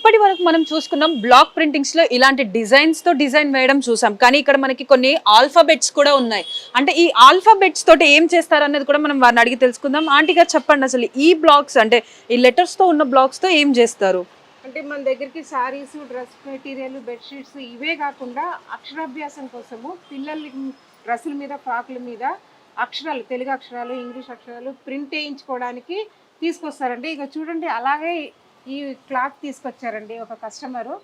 ఇప్పటి వరకు మనం చూసుకున్నాం బ్లాక్ ప్రింటింగ్స్ లో ఇలాంటి డిజైన్స్ తో డిజైన్ వేయడం చూసాం, కానీ ఇక్కడ మనకి కొన్ని ఆల్ఫాబెట్స్ కూడా ఉన్నాయి. అంటే ఈ ఆల్ఫాబెట్స్ తోటి ఏం చేస్తారు అనేది కూడా మనం వారిని అడిగి తెలుసుకుందాం. ఆంటీ గారు చెప్పండి, అసలు ఈ బ్లాక్స్ అంటే ఈ లెటర్స్ తో ఉన్న బ్లాక్స్ తో ఏం చేస్తారు? అంటే మన దగ్గరికి సారీస్, డ్రెస్ మెటీరియల్, బెడ్షీట్స్ ఇవే కాకుండా అక్షరాభ్యాసం కోసము పిల్లల డ్రెస్సుల మీద, ఫ్రాకుల మీద అక్షరాలు, తెలుగు అక్షరాలు, ఇంగ్లీష్ అక్షరాలు ప్రింట్ వేయించుకోవడానికి తీసుకొస్తారండి. ఇక చూడండి, అలాగే ఈ క్లాత్ తీసుకొచ్చారండి ఒక కస్టమరు.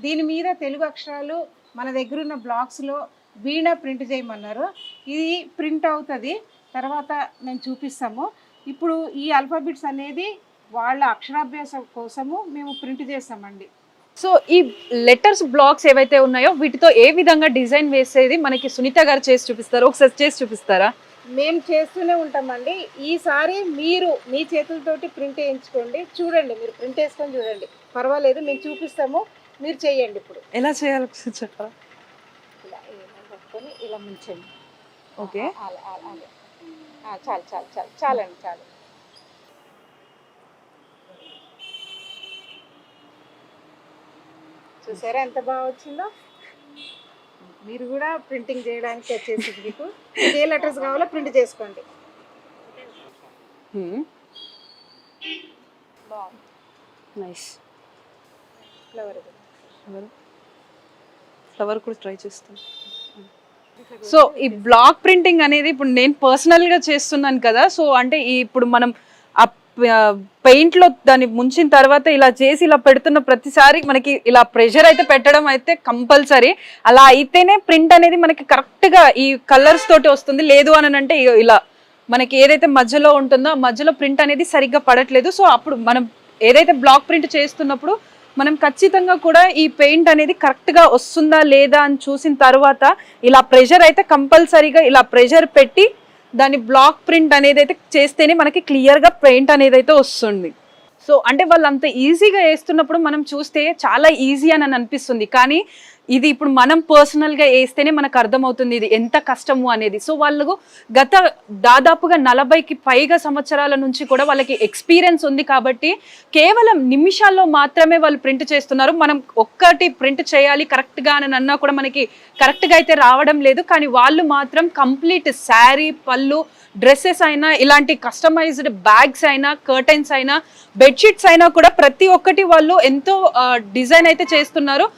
దీని మీద తెలుగు అక్షరాలు మన దగ్గర ఉన్న బ్లాక్స్లో వీణ ప్రింట్ చేయమన్నారు. ఇది ప్రింట్ అవుతుంది, తర్వాత మేము చూపిస్తాము. ఇప్పుడు ఈ ఆల్ఫాబెట్స్ అనేది వాళ్ళ అక్షరాభ్యాసం కోసము మేము ప్రింట్ చేస్తామండి. సో ఈ లెటర్స్ బ్లాక్స్ ఏవైతే ఉన్నాయో వీటితో ఏ విధంగా డిజైన్ వేసేది మనకి సునీత గారు చేసి చూపిస్తారు, ఒకసారి చేసి చూపిస్తారా? మేము చేస్తూనే ఉంటామండి. ఈసారి మీరు మీ చేతులతోటి ప్రింట్ వేయించుకోండి, చూడండి, మీరు ప్రింట్ వేసుకొని చూడండి, పర్వాలేదు, మేము చూపిస్తాము, మీరు చేయండి. ఇప్పుడు ఎలా చేయాలి చెప్పరా? ఇలా పట్టుకొని ఇలా ముంచండి. ఓకే, చాలు చాలు చాలు చాలండి, చాలు. చూసారా ఎంత బాగా వచ్చిందో? మీరు కూడా ప్రింటింగ్ చేయడానికి వచ్చేసింది. మీకు ఏ లెటర్స్ కావాలో ప్రింట్ చేసుకోండి. బాగుంది, నైస్. ఫ్లవర్ ఫ్లవర్ కూడా ట్రై చేస్తాను. సో ఈ బ్లాక్ ప్రింటింగ్ అనేది ఇప్పుడు నేను పర్సనల్ గా చేస్తున్నాను కదా, సో అంటే ఇప్పుడు మనం ఆ పెయింట్ లో దాన్ని ముంచిన తర్వాత ఇలా చేసి ఇలా పెడుతున్న ప్రతిసారి మనకి ఇలా ప్రెషర్ అయితే పెట్టడం అయితే కంపల్సరీ. అలా అయితేనే ప్రింట్ అనేది మనకి కరెక్ట్ గా ఈ కలర్స్ తోటి వస్తుంది. లేదు అని అంటే ఇలా మనకి ఏదైతే మధ్యలో ఉంటుందో ఆ మధ్యలో ప్రింట్ అనేది సరిగ్గా పడట్లేదు. సో అప్పుడు మనం ఏదైతే బ్లాక్ ప్రింట్ చేస్తున్నప్పుడు మనం ఖచ్చితంగా కూడా ఈ పెయింట్ అనేది కరెక్ట్గా వస్తుందా లేదా అని చూసిన తర్వాత ఇలా ప్రెషర్ అయితే కంపల్సరీగా ఇలా ప్రెషర్ పెట్టి దాని బ్లాక్ ప్రింట్ అనేది అయితే చేస్తేనే మనకి క్లియర్గా పెయింట్ అనేది అయితే వస్తుంది. సో అంటే వాళ్ళు అంత ఈజీగా వేస్తున్నప్పుడు మనం చూస్తే చాలా ఈజీ అని అనిపిస్తుంది, కానీ ఇది ఇప్పుడు మనం పర్సనల్గా వేస్తేనే మనకు అర్థమవుతుంది ఇది ఎంత కష్టము అనేది. సో వాళ్ళు గత దాదాపుగా 40కి పైగా సంవత్సరాల నుంచి కూడా వాళ్ళకి ఎక్స్పీరియన్స్ ఉంది కాబట్టి కేవలం నిమిషాల్లో మాత్రమే వాళ్ళు ప్రింట్ చేస్తున్నారు. మనం ఒక్కటి ప్రింట్ చేయాలి కరెక్ట్గా అని అన్నా కూడా మనకి కరెక్ట్గా అయితే రావడం లేదు, కానీ వాళ్ళు మాత్రం కంప్లీట్ శారీ, పళ్ళు, డ్రెస్సెస్ అయినా, ఇలాంటి కస్టమైజ్డ్ బ్యాగ్స్ అయినా, కర్టెన్స్ అయినా, బెడ్షీట్స్ అయినా కూడా ప్రతి ఒక్కటి వాళ్ళు ఎంతో డిజైన్ అయితే చేస్తున్నారు.